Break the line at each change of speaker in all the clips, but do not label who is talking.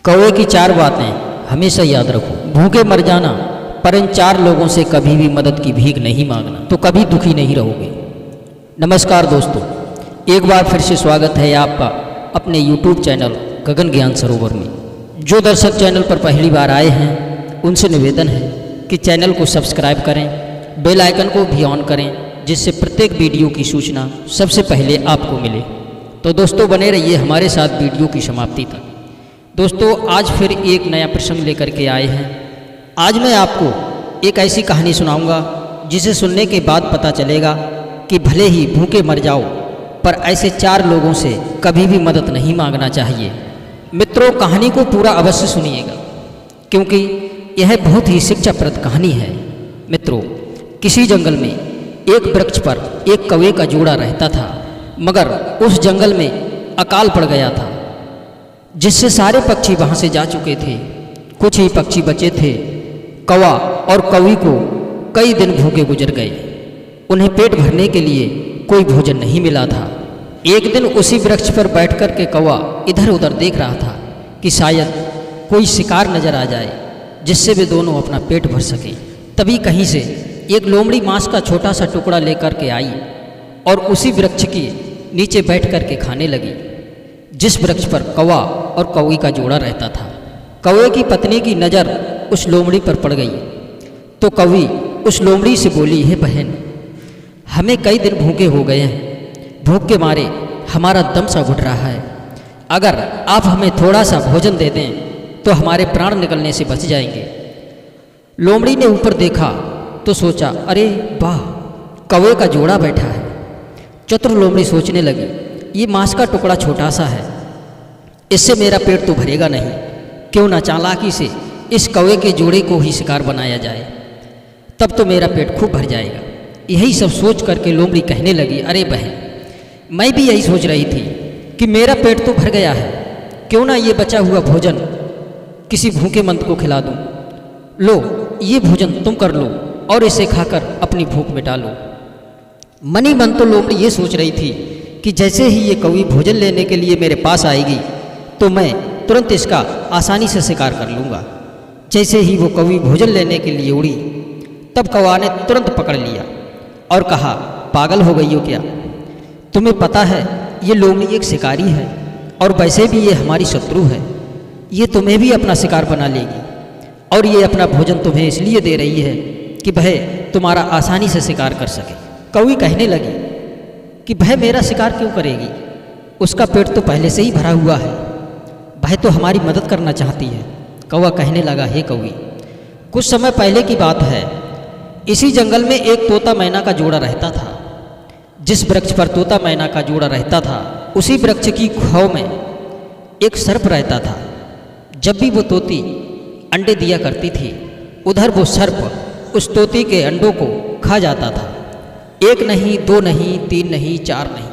कौवे की चार बातें हमेशा याद रखो। भूखे मर जाना, पर इन चार लोगों से कभी भी मदद की भीख नहीं मांगना, तो कभी दुखी नहीं रहोगे। नमस्कार दोस्तों, एक बार फिर से स्वागत है आपका अपने YouTube चैनल गगन ज्ञान सरोवर में। जो दर्शक चैनल पर पहली बार आए हैं उनसे निवेदन है कि चैनल को सब्सक्राइब करें, बेल आइकन को भी ऑन करें, जिससे प्रत्येक वीडियो की सूचना सबसे पहले आपको मिले। तो दोस्तों बने रहिए हमारे साथ वीडियो की समाप्ति तक। दोस्तों आज फिर एक नया प्रसंग लेकर के आए हैं। आज मैं आपको एक ऐसी कहानी सुनाऊंगा जिसे सुनने के बाद पता चलेगा कि भले ही भूखे मर जाओ, पर ऐसे चार लोगों से कभी भी मदद नहीं मांगना चाहिए। मित्रों, कहानी को पूरा अवश्य सुनिएगा क्योंकि यह बहुत ही शिक्षाप्रद कहानी है। मित्रों, किसी जंगल में एक वृक्ष पर एक कौवे का जोड़ा रहता था, मगर उस जंगल में अकाल पड़ गया था जिससे सारे पक्षी वहाँ से जा चुके थे। कुछ ही पक्षी बचे थे। कौवा और कौवी को कई दिन भूखे गुजर गए। उन्हें पेट भरने के लिए कोई भोजन नहीं मिला था। एक दिन उसी वृक्ष पर बैठकर के कौवा इधर उधर देख रहा था कि शायद कोई शिकार नजर आ जाए जिससे वे दोनों अपना पेट भर सकें। तभी कहीं से एक लोमड़ी मांस का छोटा सा टुकड़ा लेकर के आई और उसी वृक्ष के नीचे बैठ कर के खाने लगी, जिस वृक्ष पर कौवा और कौवी का जोड़ा रहता था। कौवे की पत्नी की नज़र उस लोमड़ी पर पड़ गई तो कौवी उस लोमड़ी से बोली, हे बहन, हमें कई दिन भूखे हो गए हैं, भूख के मारे हमारा दम सा घुट रहा है। अगर आप हमें थोड़ा सा भोजन दे दें तो हमारे प्राण निकलने से बच जाएंगे। लोमड़ी ने ऊपर देखा तो सोचा, अरे वाह, कौवे का जोड़ा बैठा है। चतुर लोमड़ी सोचने लगी, ये मांस का टुकड़ा छोटा सा है, इससे मेरा पेट तो भरेगा नहीं। क्यों ना चालाकी से इस कौवे के जोड़े को ही शिकार बनाया जाए, तब तो मेरा पेट खूब भर जाएगा। यही सब सोच करके लोमड़ी कहने लगी, अरे बहन, मैं भी यही सोच रही थी कि मेरा पेट तो भर गया है, क्यों ना ये बचा हुआ भोजन किसी भूखे मंद को खिला दूं। लो, ये भोजन तुम कर लो और इसे खाकर अपनी भूख मिटा लो। मनी मन तो लोमड़ी ये सोच रही थी कि जैसे ही ये कौवी भोजन लेने के लिए मेरे पास आएगी तो मैं तुरंत इसका आसानी से शिकार कर लूँगा। जैसे ही वो कौवी भोजन लेने के लिए उड़ी, तब कौवा ने तुरंत पकड़ लिया और कहा, पागल हो गई हो क्या? तुम्हें पता है ये लोमड़ी एक शिकारी है और वैसे भी ये हमारी शत्रु है। ये तुम्हें भी अपना शिकार बना लेगी और ये अपना भोजन तुम्हें इसलिए दे रही है कि वह तुम्हारा आसानी से शिकार कर सके। कौवी कहने लगी कि वह मेरा शिकार क्यों करेगी? उसका पेट तो पहले से ही भरा हुआ है, वह तो हमारी मदद करना चाहती है। कौवा कहने लगा, हे कौवी, कुछ समय पहले की बात है, इसी जंगल में एक तोता मैना का जोड़ा रहता था। जिस वृक्ष पर तोता मैना का जोड़ा रहता था, उसी वृक्ष की खाओ में एक सर्प रहता था। जब भी वो तोती अंडे दिया करती थी, उधर वो सर्प उस तोती के अंडों को खा जाता था। एक नहीं, दो नहीं, तीन नहीं, चार नहीं,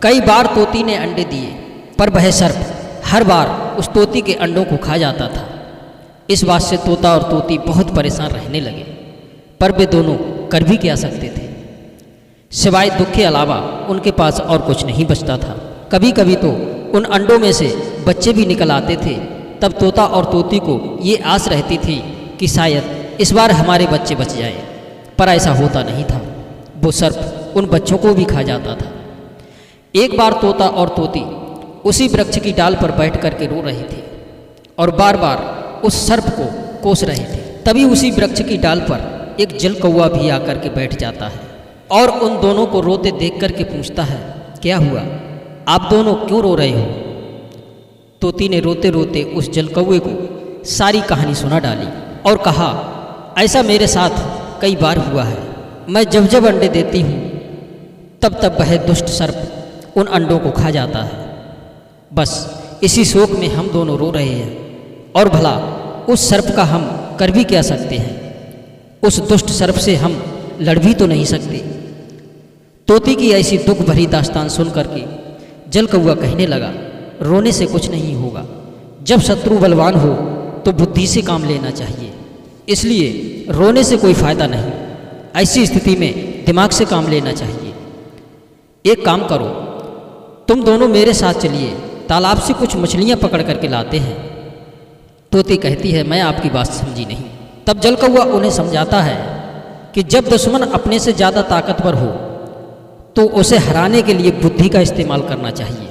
कई बार तोती ने अंडे दिए, पर वह सर्प हर बार उस तोती के अंडों को खा जाता था। इस बात से तोता और तोती बहुत परेशान रहने लगे, पर वे दोनों कर भी क्या सकते थे? सिवाय दुख के अलावा उनके पास और कुछ नहीं बचता था। कभी कभी तो उन अंडों में से बच्चे भी निकल आते थे। तब तोता और तोती को ये आस रहती थी कि शायद इस बार हमारे बच्चे बच जाएं, पर ऐसा होता नहीं था। वो सर्प उन बच्चों को भी खा जाता था। एक बार तोता और तोती उसी वृक्ष की डाल पर बैठ करके रो रहे थे और बार बार उस सर्प को कोस रहे थे। तभी उसी वृक्ष की डाल पर एक जल कौवा भी आकर के बैठ जाता है और उन दोनों को रोते देख करके पूछता है, क्या हुआ? आप दोनों क्यों रो रहे हो? तोती ने रोते रोते उस जल कौवे को सारी कहानी सुना डाली और कहा, ऐसा मेरे साथ कई बार हुआ है। मैं जब जब अंडे देती हूँ तब तब वह दुष्ट सर्प उन अंडों को खा जाता है। बस इसी शोक में हम दोनों रो रहे हैं और भला उस सर्प का हम कर भी क्या सकते हैं? उस दुष्ट सर्प से हम लड़ भी तो नहीं सकते। तोती की ऐसी दुख भरी दास्तान सुन करके जल कौवा कहने लगा, रोने से कुछ नहीं होगा। जब शत्रु बलवान हो तो बुद्धि से काम लेना चाहिए, इसलिए रोने से कोई फायदा नहीं। ऐसी स्थिति में दिमाग से काम लेना चाहिए। एक काम करो, तुम दोनों मेरे साथ चलिए, तालाब से कुछ मछलियाँ पकड़ करके लाते हैं। तोती कहती है, मैं आपकी बात समझी नहीं। तब जल कौआ उन्हें समझाता है कि जब दुश्मन अपने से ज़्यादा ताकतवर हो तो उसे हराने के लिए बुद्धि का इस्तेमाल करना चाहिए।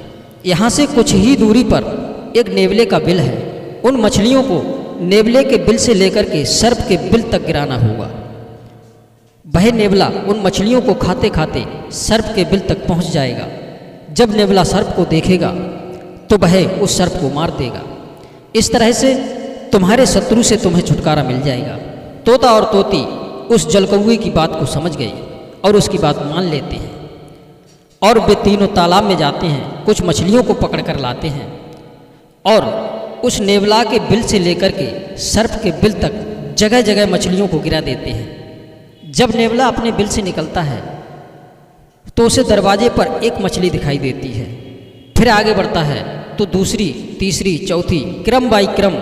यहाँ से कुछ ही दूरी पर एक नेवले का बिल है। उन मछलियों को नेवले के बिल से लेकर के सर्प के बिल तक गिराना होगा। वह नेवला उन मछलियों को खाते खाते सर्प के बिल तक पहुँच जाएगा। जब नेवला सर्प को देखेगा तो वह उस सर्प को मार देगा। इस तरह से तुम्हारे शत्रु से तुम्हें छुटकारा मिल जाएगा। तोता और तोती उस जलकौए की बात को समझ गए और उसकी बात मान लेते हैं और वे तीनों तालाब में जाते हैं, कुछ मछलियों को पकड़ कर लाते हैं और उस नेवला के बिल से लेकर के सर्प के बिल तक जगह जगह मछलियों को गिरा देते हैं। जब नेवला अपने बिल से निकलता है तो उसे दरवाजे पर एक मछली दिखाई देती है। फिर आगे बढ़ता है तो दूसरी, तीसरी, चौथी, क्रम बाई क्रम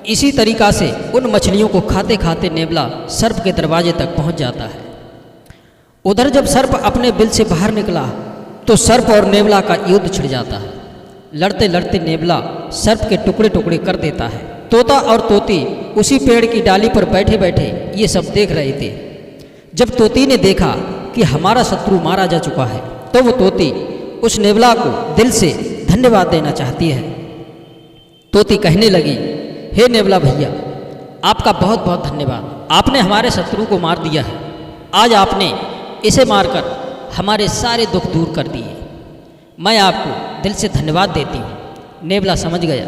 इसी तरीक़ा से उन मछलियों को खाते खाते नेवला सर्प के दरवाजे तक पहुंच जाता है। उधर जब सर्प अपने बिल से बाहर निकला तो सर्प और नेवला का युद्ध छिड़ जाता है। लड़ते लड़ते नेवला सर्प के टुकड़े टुकड़े कर देता है। तोता और तोती उसी पेड़ की डाली पर बैठे बैठे ये सब देख रहे थे। जब तोती ने देखा कि हमारा शत्रु मारा जा चुका है तो वो तोती उस नेवला को दिल से धन्यवाद देना चाहती है। तोती कहने लगी, हे नेवला भैया, आपका बहुत बहुत धन्यवाद। आपने हमारे शत्रु को मार दिया है। आज आपने इसे मारकर हमारे सारे दुख दूर कर दिए। मैं आपको दिल से धन्यवाद देती हूँ। नेवला समझ गया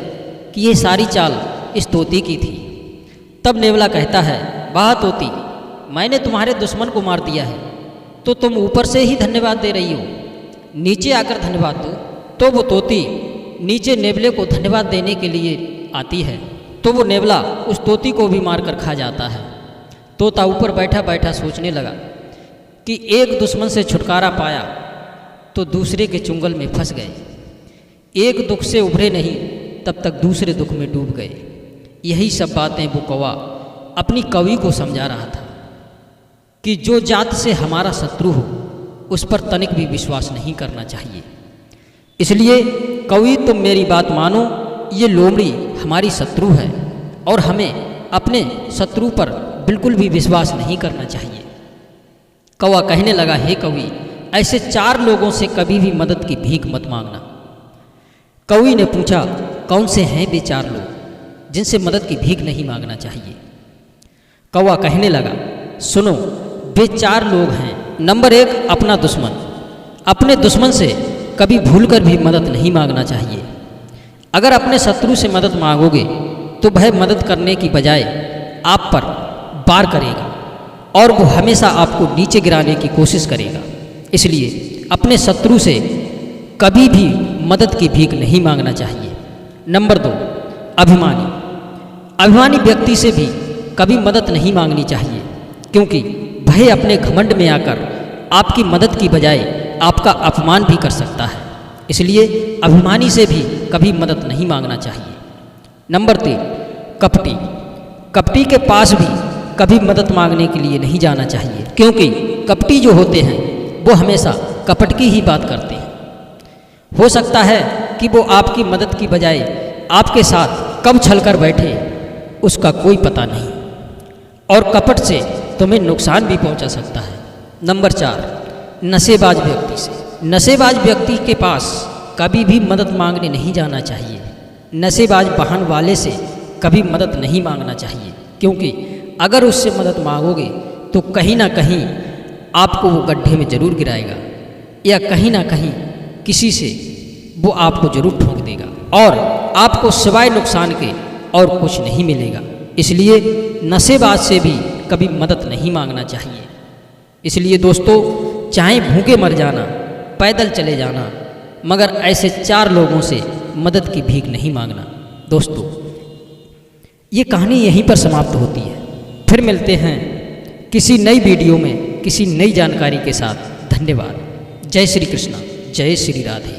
कि ये सारी चाल इस तोती की थी। तब नेवला कहता है, वाह तोती, मैंने तुम्हारे दुश्मन को मार दिया है तो तुम ऊपर से ही धन्यवाद दे रही हो, नीचे आकर धन्यवाद दो। तो वो तोती नीचे नेवले को धन्यवाद देने के लिए आती है तो वो नेवला उस तोती को भी मार कर खा जाता है। तोता ऊपर बैठा बैठा सोचने लगा कि एक दुश्मन से छुटकारा पाया तो दूसरे के चुंगल में फंस गए। एक दुख से उभरे नहीं तब तक दूसरे दुख में डूब गए। यही सब बातें वो कौवा अपनी कवि को समझा रहा था कि जो जात से हमारा शत्रु हो उस पर तनिक भी विश्वास नहीं करना चाहिए। इसलिए कवि, तुम मेरी बात मानो, ये लोमड़ी हमारी शत्रु है और हमें अपने शत्रु पर बिल्कुल भी विश्वास नहीं करना चाहिए। कौवा कहने लगा, हे कवि, ऐसे 4 लोगों से कभी भी मदद की भीख मत मांगना। कवि ने पूछा, कौन से हैं वे 4 लोग जिनसे मदद की भीख नहीं मांगना चाहिए? कौवा कहने लगा, सुनो, वे 4 लोग हैं। नंबर 1, अपना दुश्मन। अपने दुश्मन से कभी भूलकर भी मदद नहीं मांगना चाहिए। अगर अपने शत्रु से मदद मांगोगे तो वह मदद करने की बजाय आप पर वार करेगा और वो हमेशा आपको नीचे गिराने की कोशिश करेगा। इसलिए अपने शत्रु से कभी भी मदद की भीख नहीं मांगना चाहिए। नंबर 2, अभिमानी। अभिमानी व्यक्ति से भी कभी मदद नहीं मांगनी चाहिए, क्योंकि वह अपने घमंड में आकर आपकी मदद की बजाय आपका अपमान भी कर सकता है। इसलिए अभिमानी से भी कभी मदद नहीं मांगना चाहिए। नंबर 3, कपटी। कपटी के पास भी कभी मदद मांगने के लिए नहीं जाना चाहिए, क्योंकि कपटी जो होते हैं वो हमेशा कपट की ही बात करते हैं। हो सकता है कि वो आपकी मदद की बजाय आपके साथ कब छल कर बैठे, उसका कोई पता नहीं, और कपट से तुम्हें नुकसान भी पहुंचा सकता है। नंबर 4, नशेबाज व्यक्ति से। नशेबाज व्यक्ति के पास कभी भी मदद मांगने नहीं जाना चाहिए। नशेबाज वाहन वाले से कभी मदद नहीं मांगना चाहिए, क्योंकि अगर उससे मदद मांगोगे तो कहीं ना कहीं आपको वो गड्ढे में ज़रूर गिराएगा, या कहीं ना कहीं किसी से वो आपको ज़रूर ठोक देगा और आपको सिवाय नुकसान के और कुछ नहीं मिलेगा। इसलिए नशेबाज से भी कभी मदद नहीं मांगना चाहिए। इसलिए दोस्तों, चाहे भूखे मर जाना, पैदल चले जाना, मगर ऐसे 4 लोगों से मदद की भीख नहीं मांगना। दोस्तों, ये कहानी यहीं पर समाप्त होती है। फिर मिलते हैं किसी नई वीडियो में किसी नई जानकारी के साथ। धन्यवाद। जय श्री कृष्णा, जय श्री राधे।